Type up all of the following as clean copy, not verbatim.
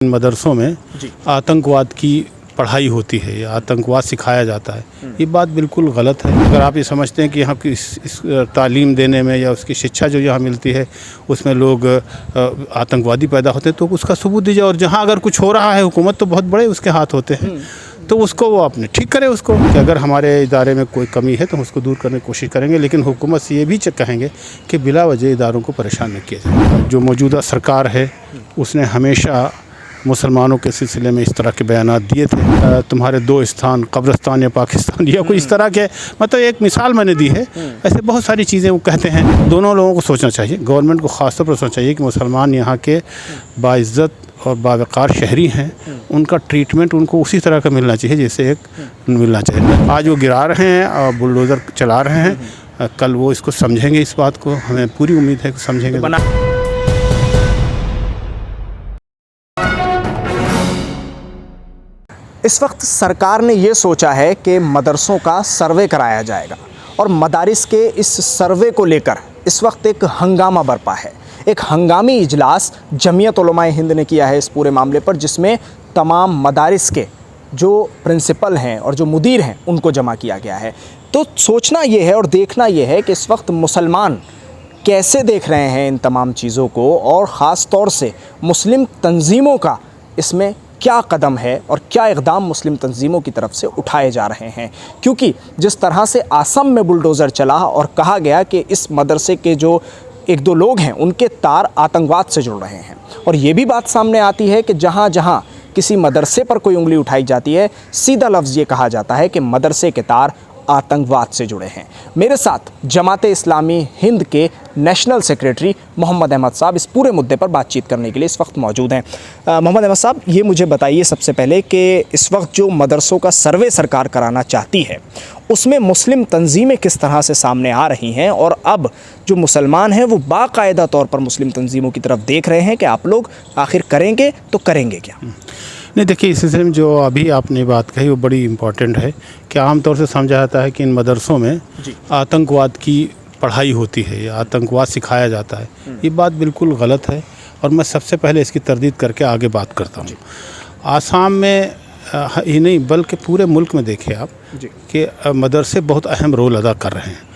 इन मदरसों में आतंकवाद की पढ़ाई होती है या आतंकवाद सिखाया जाता है, ये बात बिल्कुल गलत है। अगर आप ये समझते हैं कि यहाँ की इस तालीम देने में या उसकी शिक्षा जो यहाँ मिलती है उसमें लोग आतंकवादी पैदा होते हैं तो उसका सबूत दीजिए। और जहाँ अगर कुछ हो रहा है, हुकूमत तो बहुत बड़े उसके हाथ होते हैं, तो उसको वो अपने ठीक करे उसको कि अगर हमारे इदारे में कोई कमी है तो हम उसको दूर करने की कोशिश करेंगे। लेकिन हुकूमत से ये भी कहेंगे कि बिला वजह इदारों को परेशान न किया जाए। जो मौजूदा सरकार है उसने हमेशा मुसलमानों के सिलसिले में इस तरह के बयानात दिए थे, तुम्हारे दो स्थान कब्रिस्तान या पाकिस्तान या कोई इस तरह के, मतलब एक मिसाल मैंने दी है। ऐसे बहुत सारी चीज़ें वो कहते हैं। दोनों लोगों को सोचना चाहिए, गवर्नमेंट को ख़ास तौर पर सोचना चाहिए कि मुसलमान यहाँ के बाइज़्ज़त और बावक़ार शहरी हैं, उनका ट्रीटमेंट उनको उसी तरह का मिलना चाहिए जैसे एक मिलना चाहिए। आज वो गिरा रहे हैं और बुलडोज़र चला रहे हैं, कल वो इसको समझेंगे, इस बात को हमें पूरी उम्मीद है कि समझेंगे। इस वक्त सरकार ने ये सोचा है कि मदरसों का सर्वे कराया जाएगा और मदारिस के इस सर्वे को लेकर इस वक्त एक हंगामा बरपा है। एक हंगामी इजलास जमीयत उलमाए हिंद ने किया है इस पूरे मामले पर, जिसमें तमाम मदारिस के जो प्रिंसिपल हैं और जो मुदीर हैं उनको जमा किया गया है। तो सोचना ये है और देखना ये है कि इस वक्त मुसलमान कैसे देख रहे हैं इन तमाम चीज़ों को, और ख़ास तौर से मुस्लिम तंजीमों का इसमें क्या कदम है और क्या इक़दाम मुस्लिम तंजीमों की तरफ से उठाए जा रहे हैं। क्योंकि जिस तरह से आसम में बुलडोज़र चला और कहा गया कि इस मदरसे के जो एक दो लोग हैं उनके तार आतंकवाद से जुड़ रहे हैं, और ये भी बात सामने आती है कि जहाँ जहाँ किसी मदरसे पर कोई उंगली उठाई जाती है, सीधा लफ्ज़ ये कहा जाता है कि मदरसे के तार आतंकवाद से जुड़े हैं। मेरे साथ जमाते इस्लामी हिंद के नेशनल सेक्रेटरी मोहम्मद अहमद साहब इस पूरे मुद्दे पर बातचीत करने के लिए इस वक्त मौजूद हैं। मोहम्मद अहमद साहब, ये मुझे बताइए सबसे पहले कि इस वक्त जो मदरसों का सर्वे सरकार कराना चाहती है उसमें मुस्लिम तंजीमें किस तरह से सामने आ रही हैं, और अब जो मुसलमान हैं वो बाकायदा तौर पर मुस्लिम तंजीमों की तरफ देख रहे हैं कि आप लोग आखिर करेंगे तो करेंगे क्या? नहीं, देखिए, इस सिलसिले में जो अभी आपने बात कही वो बड़ी इम्पॉर्टेंट है कि आमतौर से समझा जाता है कि इन मदरसों में आतंकवाद की पढ़ाई होती है या आतंकवाद सिखाया जाता है। ये बात बिल्कुल गलत है और मैं सबसे पहले इसकी तरदीद करके आगे बात करता हूँ। आसाम में ही नहीं बल्कि पूरे मुल्क में देखिए आप कि मदरसे बहुत अहम रोल अदा कर रहे हैं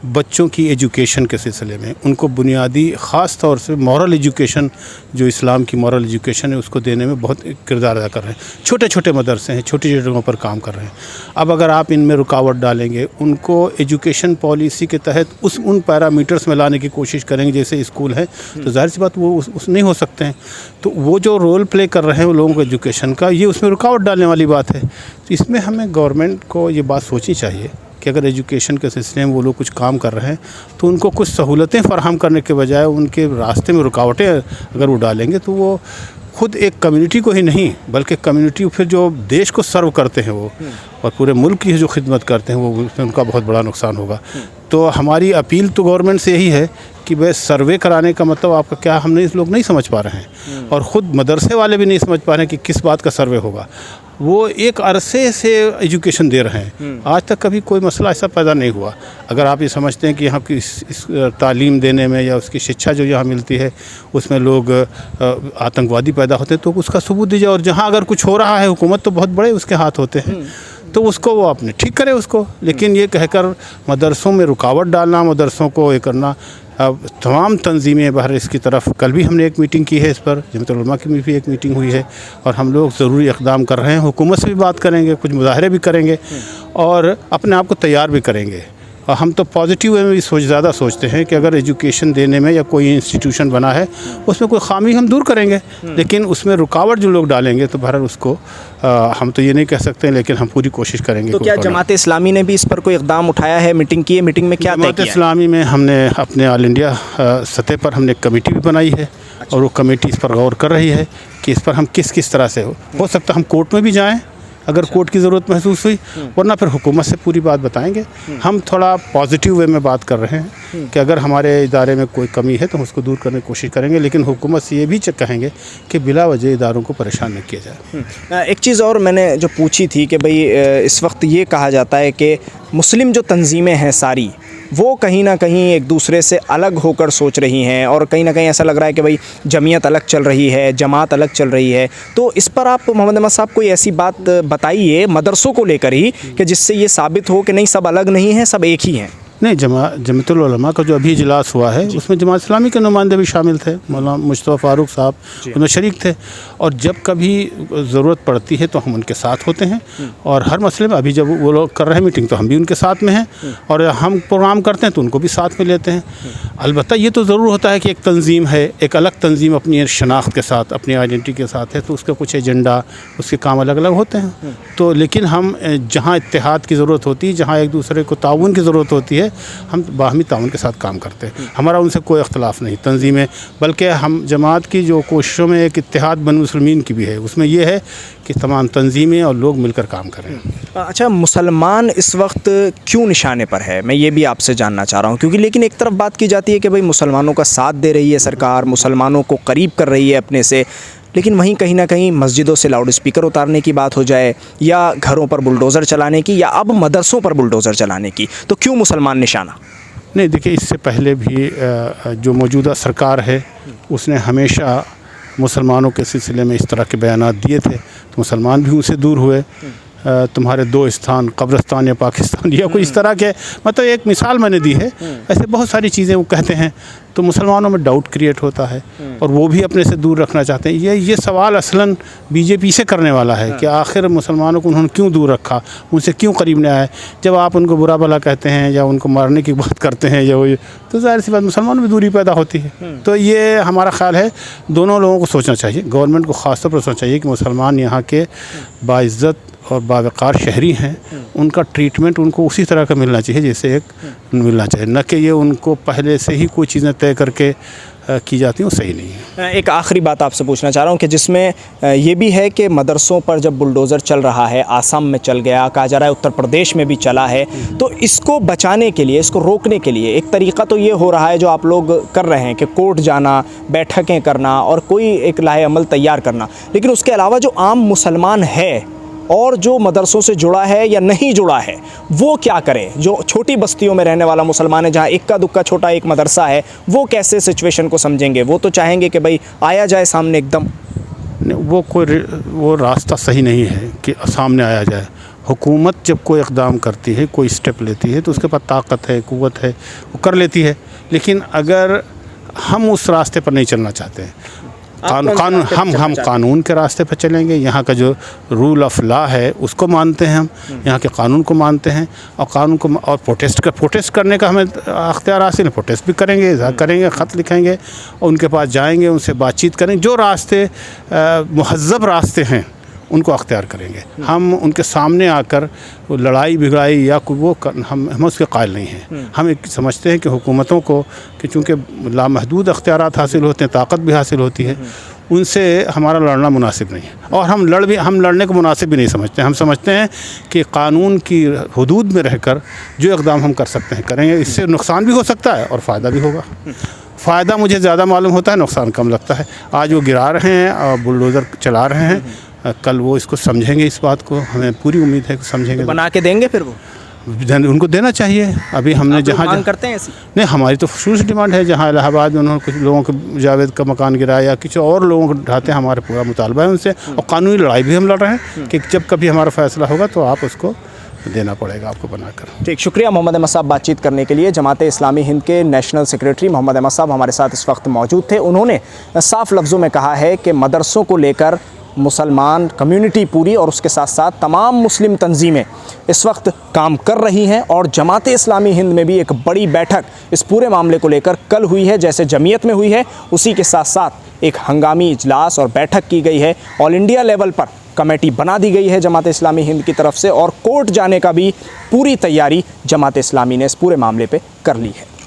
बच्चों की एजुकेशन के सिलसिले में। उनको बुनियादी ख़ास तौर से मॉरल एजुकेशन, जो इस्लाम की मॉरल एजुकेशन है, उसको देने में बहुत किरदार अदा कर रहे हैं। छोटे छोटे मदरसे हैं, छोटी छोटी जगहों पर काम कर रहे हैं। अब अगर आप इनमें रुकावट डालेंगे, उनको एजुकेशन पॉलिसी के तहत उन पैरामीटर्स में लाने की कोशिश करेंगे जैसे स्कूल है, तो जाहिर सी बात वो उस नहीं हो सकते हैं। तो वो जो रोल प्ले कर रहे हैं वो लोगों को एजुकेशन का, ये उसमें रुकावट डालने वाली बात है। तो इसमें हमें गवर्नमेंट को ये बात सोचनी चाहिए कि अगर एजुकेशन के सिलसिले में वो लोग कुछ काम कर रहे हैं तो उनको कुछ सहूलतें फ़राहम करने के बजाय उनके रास्ते में रुकावटें अगर वो डालेंगे तो वो खुद एक कम्युनिटी को ही नहीं बल्कि कम्युनिटी फिर जो देश को सर्व करते हैं वो और पूरे मुल्क की जो खिदमत करते हैं वो उसमें उनका बहुत बड़ा नुकसान होगा। तो हमारी अपील तो गवर्नमेंट से यही है कि भाई सर्वे कराने का मतलब आपका क्या, हम नहीं लोग नहीं समझ पा रहे हैं और ख़ुद मदरसे वाले भी नहीं समझ पा रहे हैं कि किस बात का सर्वे होगा। वो एक अरसे से एजुकेशन दे रहे हैं, आज तक कभी कोई मसला ऐसा पैदा नहीं हुआ। अगर आप ये समझते हैं कि यहाँ की इस तालीम देने में या उसकी शिक्षा जो यहाँ मिलती है उसमें लोग आतंकवादी पैदा होते हैं तो उसका सबूत दीजिए। और जहाँ अगर कुछ हो रहा है, हुकूमत तो बहुत बड़े उसके हाथ होते हैं, तो उसको वो अपने ठीक करे उसको। लेकिन ये कहकर मदरसों में रुकावट डालना, मदरसों को ये करना, अब तमाम तंजीमें बाहर इसकी तरफ, कल भी हमने एक मीटिंग की है इस पर, जमीयत उलमा की भी एक मीटिंग हुई है और हम लोग ज़रूरी इक़दाम कर रहे हैं। हुकूमत से भी बात करेंगे, कुछ मुज़ाहरे भी करेंगे और अपने आप को तैयार भी करेंगे। और हम तो पॉजिटिव वे में भी ज़्यादा सोचते हैं कि अगर एजुकेशन देने में या कोई इंस्टीट्यूशन बना है उसमें कोई ख़ामी हम दूर करेंगे, लेकिन उसमें रुकावट जो लोग डालेंगे तो बहरहाल उसको हम तो ये नहीं कह सकते, लेकिन हम पूरी कोशिश करेंगे। तो क्या जमाते इस्लामी ने भी इस पर कोई इक़दाम उठाया है? मीटिंग की है, मीटिंग में क्या तय किया? जमाते इस्लामी में हमने अपने ऑल इंडिया सतह पर हमने एक कमेटी भी बनाई है और वो कमेटी इस पर गौर कर रही है कि इस पर हम किस तरह से हो सकता हम कोर्ट में भी जाएँ अगर कोर्ट की ज़रूरत महसूस हुई, वरना फिर हुकूमत से पूरी बात बताएंगे। हम थोड़ा पॉजिटिव वे में बात कर रहे हैं कि अगर हमारे इदारे में कोई कमी है तो हम उसको दूर करने की कोशिश करेंगे। लेकिन हुकूमत से ये भी कहेंगे कि बिला वजह इदारों को परेशान न किया जाए। एक चीज़ और मैंने जो पूछी थी कि भाई इस वक्त ये कहा जाता है कि मुस्लिम जो तंजीमें हैं सारी वो कहीं ना कहीं एक दूसरे से अलग होकर सोच रही हैं, और कहीं ना कहीं ऐसा लग रहा है कि भाई जमीयत अलग चल रही है, जमात अलग चल रही है। तो इस पर आप मोहम्मद अहमद साहब कोई ऐसी बात बताइए मदरसों को लेकर ही कि जिससे ये साबित हो कि नहीं, सब अलग नहीं हैं, सब एक ही हैं। नहीं, जमातुल उलमा का जो अभी इजलास हुआ है उसमें जमात इस्लामी के नुमाइंदे भी शामिल थे। मौलाना मुस्तफ़ा फ़ारूक साहब उनमें शरीक थे, और जब कभी ज़रूरत पड़ती है तो हम उनके साथ होते हैं, और हर मसले में अभी जब वो लोग कर रहे हैं मीटिंग तो हम भी उनके साथ में हैं, और हम प्रोग्राम करते हैं तो उनको भी साथ में लेते हैं। अलबत्ता ये तो ज़रूर होता है कि एक तंजीम है, एक अलग तंजीम अपनी शनाख्त के साथ, अपनी आइडेंटिटी के साथ है, तो उसका कुछ एजेंडा, उसके काम अलग अलग होते हैं। तो लेकिन हम जहाँ इत्तेहाद की ज़रूरत होती है, जहाँ एक दूसरे को ताउन की ज़रूरत होती है, हम बाहमी ताउन के साथ काम करते हैं। हमारा उनसे कोई इख्तलाफ नहीं तंजीमें, बल्कि हम जमात की जो कोशिशों में एक इत्तेहाद बन मुसलमीन की भी है, उसमें यह है कि तमाम तंजीमें और लोग मिलकर काम करें। अच्छा, मुसलमान इस वक्त क्यों निशाने पर है, मैं ये भी आपसे जानना चाह रहा हूँ, क्योंकि लेकिन एक तरफ बात की जाती है कि भाई मुसलमानों का साथ दे रही है सरकार, मुसलमानों को करीब कर रही है अपने से, लेकिन वहीं कहीं ना कहीं मस्जिदों से लाउड स्पीकर उतारने की बात हो जाए, या घरों पर बुलडोज़र चलाने की, या अब मदरसों पर बुलडोज़र चलाने की, तो क्यों मुसलमान निशाना? नहीं, देखिए, इससे पहले भी जो मौजूदा सरकार है उसने हमेशा मुसलमानों के सिलसिले में इस तरह के बयानात दिए थे, तो मुसलमान भी उनसे दूर हुए। तुम्हारे दो स्थान, कब्रिस्तान या पाकिस्तान, या कोई इस तरह के, मतलब एक मिसाल मैंने दी है, ऐसे बहुत सारी चीज़ें वो कहते हैं, तो मुसलमानों में डाउट क्रिएट होता है, और वो भी अपने से दूर रखना चाहते हैं। ये सवाल असलन बीजेपी से करने वाला है कि आखिर मुसलमानों को उन्होंने क्यों दूर रखा, उनसे क्यों करीब नहीं आए। जब आप उनको बुरा भला कहते हैं या उनको मारने की बात करते हैं या वो, तो ज़ाहिर सी बात मुसलमानों में दूरी पैदा होती है। तो ये हमारा ख्याल है दोनों लोगों को सोचना चाहिए, गवर्नमेंट को ख़ास तौर पर सोचना चाहिए कि मुसलमान यहाँ के बाइज़्ज़त और बावकार शहरी हैं, उनका ट्रीटमेंट उनको उसी तरह का मिलना चाहिए जैसे एक मिलना चाहिए, न कि ये उनको पहले से ही कोई चीज़ें तय करके की जाती हैं, वो सही नहीं है। एक आखिरी बात आपसे पूछना चाह रहा हूँ कि जिसमें ये भी है कि मदरसों पर जब बुलडोज़र चल रहा है, आसाम में चल गया, कहा जा रहा है उत्तर प्रदेश में भी चला है, तो इसको बचाने के लिए, इसको रोकने के लिए एक तरीक़ा तो ये हो रहा है जो आप लोग कर रहे हैं कि कोर्ट जाना, बैठकें करना और कोई एक लाहे अमल तैयार करना, लेकिन उसके अलावा जो आम मुसलमान है और जो मदरसों से जुड़ा है या नहीं जुड़ा है, वो क्या करे? जो छोटी बस्तियों में रहने वाला मुसलमान है, जहाँ इक्का दुक्का छोटा एक मदरसा है, वो कैसे सिचुएशन को समझेंगे? वो तो चाहेंगे कि भाई आया जाए सामने एकदम। वो रास्ता सही नहीं है कि सामने आया जाए। हुकूमत जब कोई इक़दाम करती है, कोई स्टेप लेती है, तो उसके पास ताकत है, क़ुव्वत है, वो कर लेती है। लेकिन अगर हम उस रास्ते पर नहीं चलना चाहते हैं, हम कानून के रास्ते पर चलेंगे, यहाँ का जो रूल ऑफ लॉ है उसको मानते हैं, हम यहाँ के कानून को मानते हैं, और कानून को, और प्रोटेस्ट करने का हमें अख्तियार हासिल है। प्रोटेस्ट भी करेंगे, इज़हार करेंगे, ख़त लिखेंगे, और उनके पास जाएंगे, उनसे बातचीत करेंगे, जो रास्ते मुहज़्ज़ब रास्ते हैं उनको अख्तियार करेंगे। हम उनके सामने आकर लड़ाई बिगड़ाई या वो हम उसके कायल नहीं हैं। हम एक समझते हैं कि हुकूमतों को, कि चूँकि लामहदूद अख्तियारात हासिल होते हैं, ताकत भी हासिल होती है, उनसे हमारा लड़ना मुनासिब नहीं है, और हम लड़ने को मुनासिब भी नहीं समझते। हम समझते हैं कि कानून की हदूद में रहकर जो इक़दाम हम कर सकते हैं करेंगे। इससे नुकसान भी हो सकता है और फ़ायदा भी होगा। फ़ायदा मुझे ज़्यादा मालूम होता है, नुकसान कम लगता है। आज वो गिरा रहे हैं और बुलडोज़र चला रहे हैं, कल वो इसको समझेंगे, इस बात को हमें पूरी उम्मीद है कि समझेंगे। बना के देंगे फिर वो उनको देना चाहिए। अभी हमने जहाँ करते हैं ऐसी नहीं, हमारी तो शुरू से डिमांड है, जहाँ इलाहाबाद में उन्होंने कुछ लोगों को जावेद का मकान गिराया या किसी और लोगों को ढाते हैं, हमारा पूरा मुतालबा है उनसे, और कानूनी लड़ाई भी हम लड़ रहे हैं कि जब कभी हमारा फैसला होगा तो आप उसको देना पड़ेगा आपको बनाकर। ठीक, शुक्रिया मोहम्मद अहमद साहब बातचीत करने के लिए। जमात इस्लामी हिंद के नेशनल सेक्रेटरी मोहम्मद अहमद साहब हमारे साथ इस वक्त मौजूद थे। उन्होंने साफ लफ्ज़ों में कहा है कि मदरसों को लेकर मुसलमान कम्युनिटी पूरी और उसके साथ साथ तमाम मुस्लिम तंजीमें इस वक्त काम कर रही हैं, और जमात इस्लामी हिंद में भी एक बड़ी बैठक इस पूरे मामले को लेकर कल हुई है, जैसे जमीयत में हुई है, उसी के साथ साथ एक हंगामी इजलास और बैठक की गई है। ऑल इंडिया लेवल पर कमेटी बना दी गई है जमात इस्लामी हिंद की तरफ से, और कोर्ट जाने का भी पूरी तैयारी जमात इस्लामी ने इस पूरे मामले पे कर ली है।